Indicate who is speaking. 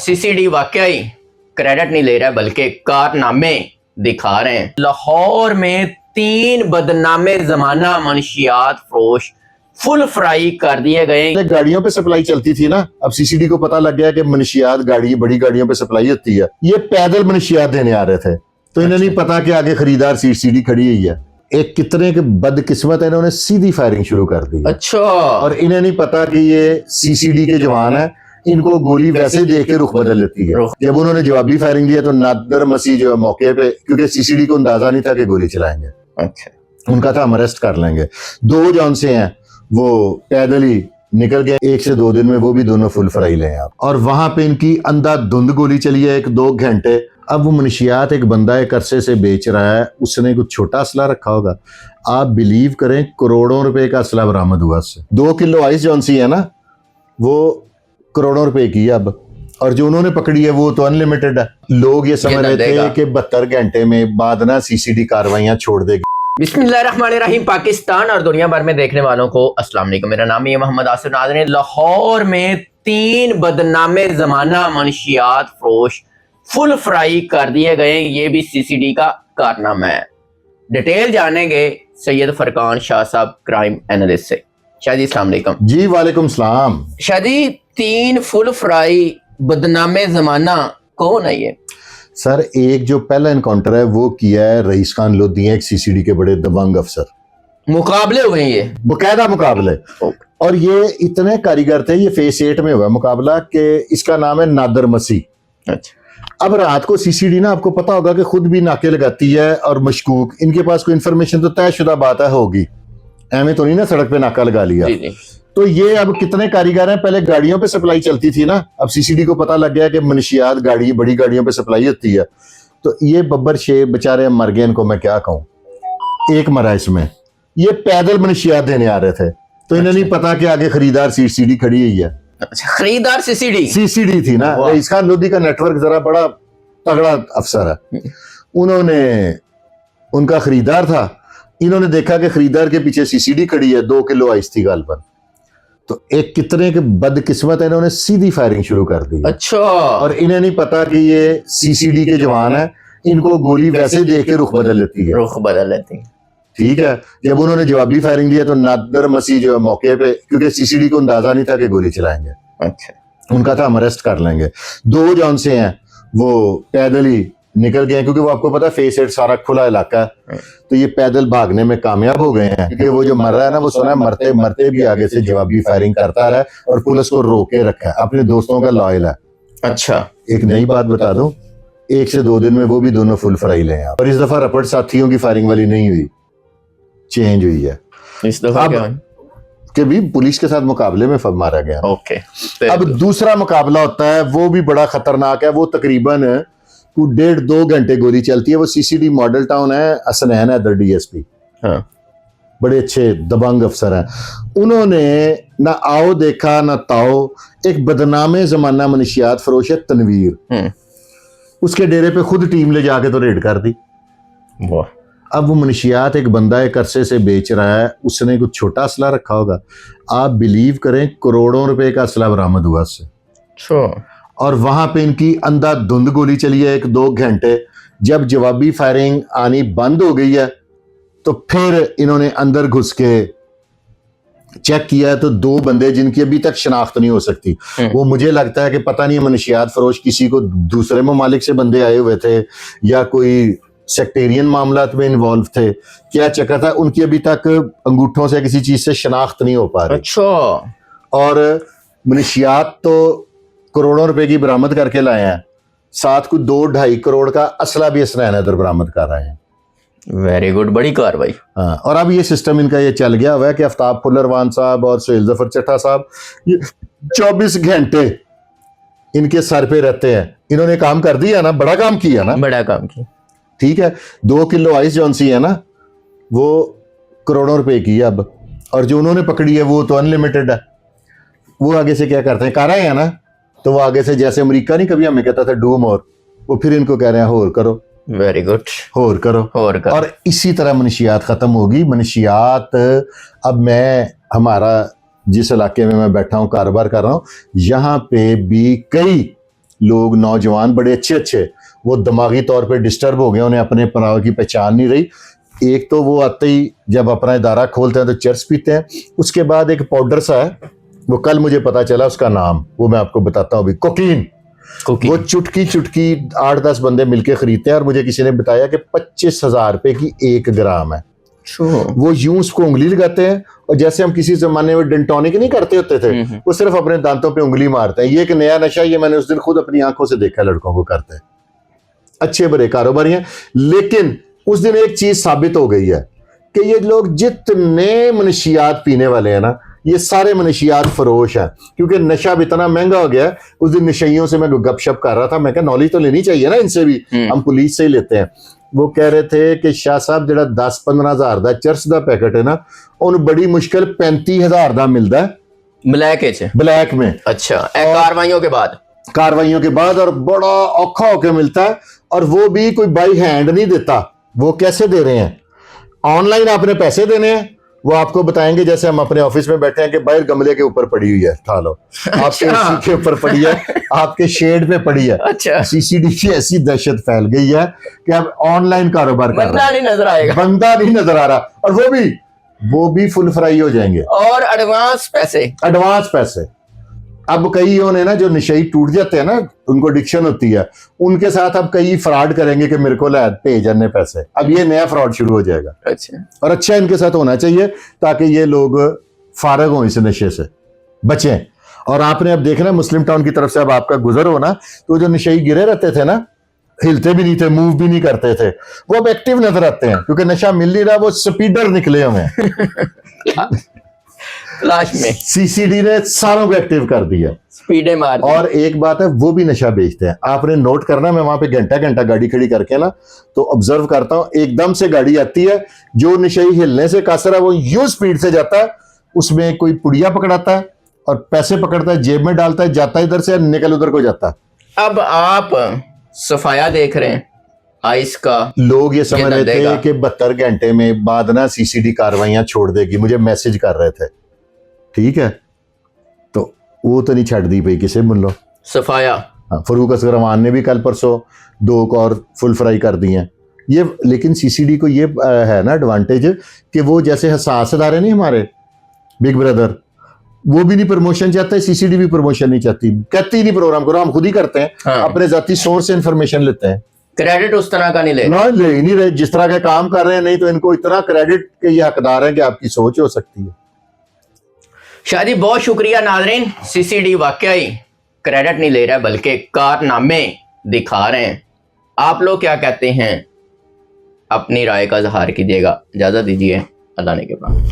Speaker 1: CCD वाकई credit नहीं ले रहा बल्कि कारनामे दिखा रहे हैं। लाहौर में 3 बदनामे जमाना मनशियात फरोश फुल फ्राई कर दिए गए।
Speaker 2: गाड़ियों पे सप्लाई चलती थी ना, अब सीसीडी को पता लग गया कि मनशियात गाड़ी बड़ी गाड़ियों पे सप्लाई होती है। ये पैदल मनशियात देने आ रहे थे तो इन्हें नहीं पता कि आगे खरीदार सीसीडी खड़ी हुई है। एक कितने के बदकिस्मत है, इन्होंने सीधी फायरिंग शुरू कर दी।
Speaker 1: अच्छा,
Speaker 2: और इन्हें नहीं पता कि ये सीसीडी के जवान है, इनको गोली वैसे देख के रुख बदल लेती है। जब उन्होंने जवाबी फायरिंग दिया तो नादर मसीह जो है मौके पे, क्योंकि सीसीडी को अंदाजा नहीं था कि गोली चलाएंगे,
Speaker 1: अच्छा
Speaker 2: उनका था हम अरेस्ट कर लेंगे। 2 जौन से हैं वो पैदल ही निकल गए, 1 से 2 दिन में वो भी दोनों फुल फ्राई ले आप। और वहां पे इनकी अंधाधुंध गोली चली है 1-2 घंटे। अब वो मनशियात एक बंदा एक अरसे से बेच रहा है, उसने कुछ छोटा असला रखा होगा, आप बिलीव करें करोड़ों रुपए का असला बरामद हुआ उससे। 2 किलो आइस जौन सी है ना, वो करोड़ों रुपए की है अब। और जो उन्होंने पकड़ी है वो तो अनलिमिटेड है। लोग ये समझ रहे थे कि 72 घंटे में बाद ना सीसीडी कार्रवाइयां छोड़ देगी।
Speaker 1: बिस्मिल्लाहिर्रहमानिर्रहीम। पाकिस्तान और दुनिया भर में देखने वालों को अस्सलाम वालेकुम। मेरा नाम है मोहम्मद आसिफ नाज़रीन। लाहौर में 3 बदनामे जमाना मनशियात फरोश फुल फ्राई कर दिए गए। ये भी सीसीडी का कारनामा है। डिटेल जानेंगे सैयद फरकान शाह साहब क्राइम एनालिस्ट से। शाह जी अस्सलाम वालेकुम।
Speaker 2: जी वालेकुम सलाम।
Speaker 1: शाह जी, 3 फुल फ्राई बदनामे जमाना कौन है ये?
Speaker 2: सर, एक जो पहला इनकाउंटर है वो किया है रईस खान लोधी, एक सीसीडी के बड़े दबंग अफसर।
Speaker 1: मुकाबले हुए ये
Speaker 2: बकायदा मुकाबले। और ये इतने कारीगर थे, ये फेस 8 में हुआ मुकाबला, कि इसका नाम है नादर मसीह।
Speaker 1: अच्छा,
Speaker 2: अब रात को सीसीडी ना, आपको पता होगा कि खुद भी नाके लगाती है और मशकूक, इनके पास कोई इन्फॉर्मेशन तो तयशुदा बात है होगी, एवं तो नहीं ना सड़क पे नाका लगा लिया।
Speaker 1: जी।
Speaker 2: तो ये अब कितने कारीगर हैं, पहले गाड़ियों पे सप्लाई चलती थी ना, अब सीसीडी को पता लग गया कि मनशियात गाड़ी बड़ी गाड़ियों पे सप्लाई होती है। तो ये बब्बर शेर बेचारे मर गए, इनको मैं क्या कहूँ। एक मरा इसमें, ये पैदल मनशियात देने आ रहे थे तो इन्हें नहीं पता कि आगे खरीदार सीसीडी खड़ी हुई है।
Speaker 1: खरीदार सीसीडी
Speaker 2: थी ना। रईस खान लोधी का नेटवर्क जरा बड़ा तगड़ा अफसर है। उन्होंने, उनका खरीदार था, इन्होंने देखा कि खरीदार के पीछे सीसीडी खड़ी है, 2 किलो आइस थी गालबन। तो एक कितने के बदकिस्मत है, इन्होंने सीधी फायरिंग शुरू कर दी।
Speaker 1: अच्छा,
Speaker 2: और इन्हें नहीं पता कि ये सीसीडी के जवान है, इनको गोली वैसे देख के रुख बदल लेती है। ठीक है, जब उन्होंने जवाबी फायरिंग दिया तो नादर मसीह जो है मौके पे, क्योंकि सीसीडी को अंदाजा नहीं था कि गोली चलाएंगे,
Speaker 1: अच्छा
Speaker 2: उनका था हम अरेस्ट कर लेंगे। 2 जौन से हैं वो पैदल ही निकल गए, क्योंकि वो आपको पता है फेस 8 सारा खुला इलाका है, तो ये पैदल भागने में कामयाब हो गए हैं। क्योंकि वो जो मर रहा है ना, वो सुना है मरते मरते भी आगे से जवाबी फायरिंग करता रहा और पुलिस को रोके रखा है, अपने दोस्तों का लॉयल है।
Speaker 1: अच्छा,
Speaker 2: एक नई बात बता दूं, 1 से 2 दिन में वो भी दोनों फुल फ्राई ले हैं। और इस दफा रपट साथियों की फायरिंग वाली नहीं हुई, चेंज हुई है
Speaker 1: इस दफा क्या
Speaker 2: कि भी पुलिस के साथ मुकाबले में मारा गया।
Speaker 1: ओके,
Speaker 2: अब दूसरा मुकाबला होता है, वो भी बड़ा खतरनाक है। वो तकरीबन 1.5-2 घंटे गोली चलती है। वो सीसीडी मॉडल टाउन है, असनैन है, डीएसपी,
Speaker 1: हाँ,
Speaker 2: बड़े अच्छे दबंग अफसर हैं। उन्होंने ना आओ देखा ना ताओ, एक बदनामे जमाना मनशियात फरोश है तनवीर, उसके डेरे पे खुद टीम ले जाके तो रेड कर दी।
Speaker 1: वाह।
Speaker 2: अब वो मनशियात एक बंदा एक अरसे से बेच रहा है, उसने कुछ छोटा असला रखा होगा, आप बिलीव करें करोड़ों रुपए का असला बरामद हुआ उससे।
Speaker 1: अच्छा,
Speaker 2: और वहां पे इनकी अंधाधुंध गोली चली है 1-2 घंटे। जब जवाबी फायरिंग आनी बंद हो गई है तो फिर इन्होंने अंदर घुस के चेक किया है, तो 2 बंदे जिनकी अभी तक शनाख्त नहीं हो सकती, वो मुझे लगता है कि पता नहीं मनशियात फरोश किसी को दूसरे ममालिक से बंदे आए हुए थे या कोई सेक्टेरियन मामलात में इन्वॉल्व थे, क्या चक्कर था, उनकी अभी तक अंगूठों से किसी चीज से शनाख्त नहीं हो पा रही।
Speaker 1: अच्छा,
Speaker 2: और मनशियात तो करोड़ों रुपए की बरामद करके लाए हैं, साथ को 2-2.5 करोड़ का असला भी असनैन इधर बरामद कर रहे हैं।
Speaker 1: वेरी गुड, बड़ी कार्रवाई।
Speaker 2: हाँ, और अब ये सिस्टम इनका ये चल गया हुआ है कि आफ्ताब फुल्लरवान साहब और सुहेल जफर चट्टा साहब ये 24 घंटे इनके सर पे रहते हैं। इन्होंने काम कर दिया ना, बड़ा काम किया ना,
Speaker 1: बड़ा काम किया।
Speaker 2: ठीक है, 2 किलो आइस जौन सी है ना, वो करोड़ों रुपए की है अब। और जो उन्होंने पकड़ी है वो तो अनलिमिटेड है। वो आगे से क्या करते हैं, कर रहे हैं ना, तो वो आगे से जैसे अमेरिका नहीं कभी हमें कहता था डू मोर, वो फिर इनको कह रहे हैं होर करो।
Speaker 1: वेरी गुड,
Speaker 2: होर करो। और इसी तरह मनशियात खत्म होगी। मनशियात, अब मैं हमारा जिस इलाके में मैं बैठा हूँ कारोबार कर रहा हूँ, यहाँ पे भी कई लोग नौजवान बड़े अच्छे अच्छे वो दिमागी तौर पे डिस्टर्ब हो गए, उन्हें अपने पनाव की पहचान नहीं रही। एक तो वो आते ही जब अपना इदारा खोलते हैं तो चर्च पीते हैं, उसके बाद एक पाउडर सा है, वो कल मुझे पता चला उसका नाम, वो मैं आपको बताता हूँ अभी, कोकीन। वो चुटकी चुटकी 8-10 बंदे मिलके खरीदते हैं और मुझे किसी ने बताया कि 25,000 रुपए की 1 ग्राम है। वो यूं उसको उंगली लगाते हैं और जैसे हम किसी जमाने में डेंटोनिक नहीं करते होते थे, वो सिर्फ अपने दांतों पे उंगली मारते हैं। ये एक नया नशा, ये मैंने उस दिन खुद अपनी आंखों से देखा लड़कों को करते हैं, अच्छे बड़े कारोबारी हैं। लेकिन उस दिन एक चीज साबित हो गई है कि ये लोग जितने मनशियात पीने वाले हैं ना, ये सारे मनशियात फरोश हैं, क्योंकि नशा भी इतना महंगा हो गया है। उस दिन नशइयों से मैं गपशप कर रहा था, मैं कहा नॉलेज तो लेनी चाहिए ना इनसे भी, हम पुलिस से ही लेते हैं। वो कह रहे थे कि शाह साहब जरा 10-15 हज़ार का चर्च का पैकेट है ना, उन बड़ी मुश्किल 35,000 का मिलता है ब्लैक में।
Speaker 1: अच्छा, कार्रवाइयों
Speaker 2: के बाद और बड़ा औखा होकर मिलता है, और वो भी कोई बाई हैंड नहीं देता। वो कैसे दे रहे हैं, ऑनलाइन आपने पैसे देने हैं, वो आपको बताएंगे जैसे हम अपने ऑफिस में बैठे हैं कि बाहर गमले के ऊपर पड़ी हुई है, उठा लो, आपके एसी के ऊपर पड़ी है, आपके शेड पे पड़ी है।
Speaker 1: अच्छा,
Speaker 2: सीसीडी की ऐसी दहशत फैल गई है कि अब ऑनलाइन कारोबार कर
Speaker 1: बंदा नहीं नजर आएगा,
Speaker 2: बंदा नहीं नजर आ रहा, और वो भी फुल फ्राई हो जाएंगे, और
Speaker 1: एडवांस
Speaker 2: पैसे। अब कई होने ना जो नशई टूट जाते हैं ना, उनको एडिक्शन होती है, उनके साथ अब कई फ्रॉड करेंगे कि मेरे को भेज अन्य पैसे। अब ये नया फ्रॉड शुरू हो जाएगा।
Speaker 1: अच्छा,
Speaker 2: और अच्छा इनके साथ होना चाहिए ताकि ये लोग फारग हों इस नशे से, बचें। और आपने अब देखना मुस्लिम टाउन की तरफ से अब आपका गुजर हो ना, तो जो नशई गिरे रहते थे ना, हिलते भी नहीं थे, मूव भी नहीं करते थे, वो अब एक्टिव नजर आते हैं, क्योंकि नशा मिल नहीं रहा, वो स्पीडर निकले हमें
Speaker 1: लाश में
Speaker 2: सीसीडी ने सारों को एक्टिव कर दिया,
Speaker 1: स्पीडे मार।
Speaker 2: और एक बात है, वो भी नशा बेचते हैं। आपने नोट करना, मैं वहां पे घंटा घंटा गाड़ी खड़ी करके ना तो ऑब्जर्व करता हूं, एकदम से गाड़ी आती है, जो नशई हिलने से कासर है वो यूं स्पीड से जाता है, उसमें कोई पुड़िया पकड़ाता है और पैसे पकड़ता है, जेब में डालता है, जाता है इधर से, निकल उधर को जाता है।
Speaker 1: अब आप सफाया देख रहे हैं आइस का,
Speaker 2: लोग ये समझ रहे थे कि 72 घंटे में बाद ना सीसीडी कार्रवाइयां छोड़ देगी, मुझे मैसेज कर रहे थे, ठीक है, तो वो तो नहीं छड़ दी भाई किसे मुन लो
Speaker 1: सफाया।
Speaker 2: फरूक असगरवान ने भी कल परसों 2 और फुल फ्राई कर दी हैं ये। लेकिन सीसीडी को ये है ना एडवांटेज कि वो जैसे हसास अदारे नहीं हमारे बिग ब्रदर, वो भी नहीं प्रमोशन चाहता है, सीसीडी भी प्रमोशन नहीं चाहती, कहती नहीं प्रोग्राम करो, हम खुद ही करते हैं।
Speaker 1: हाँ।
Speaker 2: अपने जाती सोर्स से इंफॉर्मेशन लेते हैं,
Speaker 1: क्रेडिट उस तरह का नहीं ले
Speaker 2: ही नहीं रहे जिस तरह के काम कर रहे हैं, नहीं तो इनको इतना क्रेडिट के ये हकदार है कि आपकी सोच हो सकती है।
Speaker 1: शादी बहुत शुक्रिया नाज़रीन, सीसीडी वाकई क्रेडिट नहीं ले रहा बल्कि कारनामे दिखा रहे हैं। आप लोग क्या कहते हैं, अपनी राय का इजहार कीजिएगा। इजाजत दीजिए, अल्लाह ने के बाद।